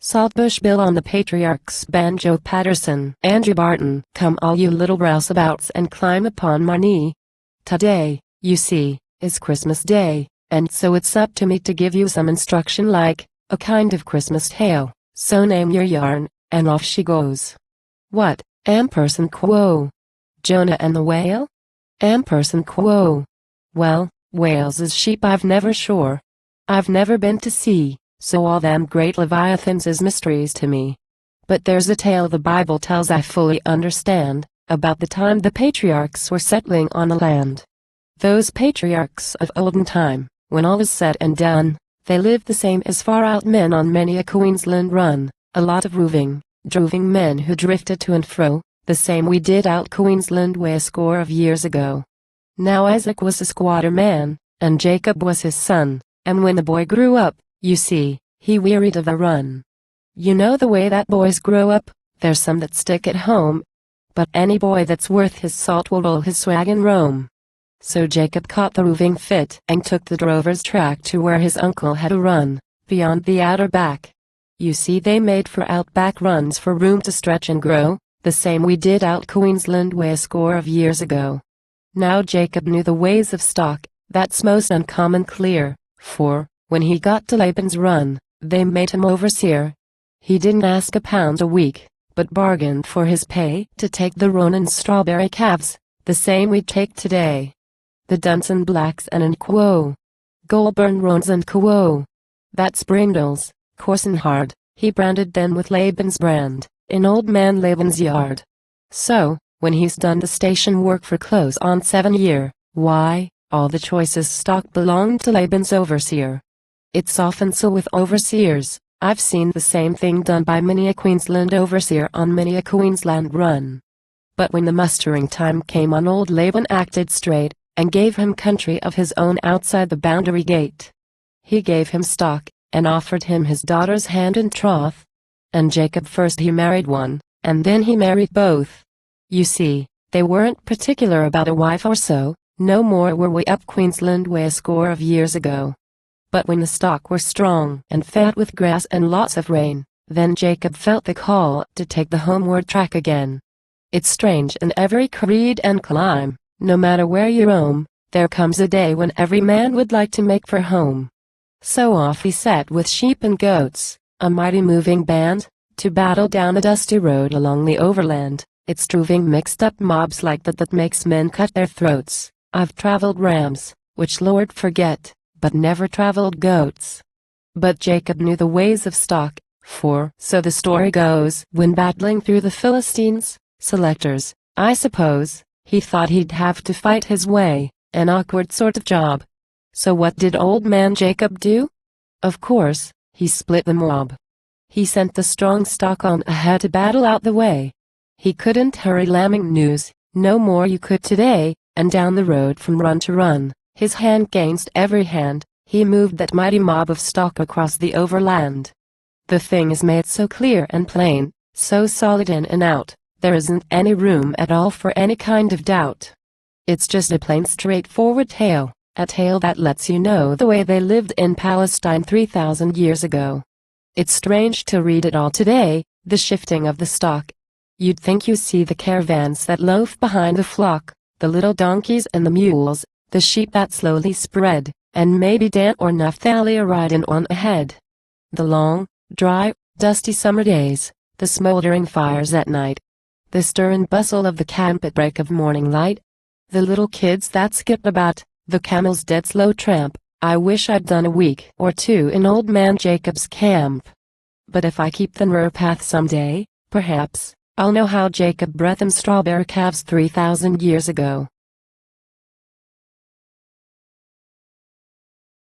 Saltbush Bill on the Patriarchs, Banjo, Paterson, Andrew, Barton. Come all you little rouseabouts and climb upon my knee. Today, you see, is Christmas Day, and so it's up to me to give you some instruction like a kind of Christmas tale. So name your yarn, and off she goes. What, ampersand quo? Jonah and the whale? Ampersand quo? Well, whales is sheep I've never sure. I've never been to sea, so all them great leviathans is mysteries to me. But there's a tale the Bible tells I fully understand, about the time the patriarchs were settling on a land. Those patriarchs of olden time, when all is said and done, they lived the same as far out men on many a Queensland run, a lot of roving, droving men who drifted to and fro, the same we did out Queensland way a score of years ago. Now Isaac was a squatter man, and Jacob was his son, and when the boy grew up, you see, he wearied of a run. You know the way that boys grow up, there's some that stick at home, but any boy that's worth his salt will roll his swag and roam. So Jacob caught the roving fit and took the drover's track to where his uncle had a run, beyond the outer back. You see they made for outback runs for room to stretch and grow, the same we did out Queensland way a score of years ago. Now Jacob knew the ways of stock, that's most uncommon clear, for, when he got to Laban's run, they made him overseer. He didn't ask £1 a week, but bargained for his pay to take the roan and strawberry calves, the same we'd take today. The Dunson blacks and quo. Goulburn roans and quo. That's brindles, coarse and hard, he branded them with Laban's brand, in old man Laban's yard. So, when he's done the station work for close on 7 year, why, all the choicest stock belonged to Laban's overseer. It's often so with overseers. I've seen the same thing done by many a Queensland overseer on many a Queensland run. But when the mustering time came on, old Laban acted straight, and gave him country of his own outside the boundary gate. He gave him stock, and offered him his daughter's hand in troth. And Jacob first he married one, and then he married both. You see, they weren't particular about a wife or so, no more were we up Queensland way a score of years ago. But when the stock were strong and fat with grass and lots of rain, then Jacob felt the call to take the homeward track again. It's strange in every creed and clime, no matter where you roam, there comes a day when every man would like to make for home. So off he set with sheep and goats, a mighty moving band, to battle down a dusty road along the overland. It's droving mixed up mobs like that makes men cut their throats. I've traveled rams, which Lord forget, but never traveled goats. But Jacob knew the ways of stock, for, so the story goes, when battling through the Philistines, selectors, I suppose, he thought he'd have to fight his way, an awkward sort of job. So what did old man Jacob do? Of course, he split the mob. He sent the strong stock on ahead to battle out the way. He couldn't hurry lambing news, no more you could today, and down the road from run to run, his hand gainst every hand, he moved that mighty mob of stock across the overland. The thing is made so clear and plain, so solid in and out, there isn't any room at all for any kind of doubt. It's just a plain straightforward tale, a tale that lets you know the way they lived in Palestine 3,000 years ago. It's strange to read it all today, the shifting of the stock. You'd think you see the caravans that loaf behind the flock, the little donkeys and the mules, the sheep that slowly spread, and maybe Dan or Naphtali a riding on ahead. The long, dry, dusty summer days, the smoldering fires at night, the stir and bustle of the camp at break of morning light, the little kids that skip about, the camel's dead slow tramp. I wish I'd done a week or two in old man Jacob's camp. But if I keep the narrow path someday, perhaps, I'll know how Jacob bred them strawberry calves 3,000 years ago.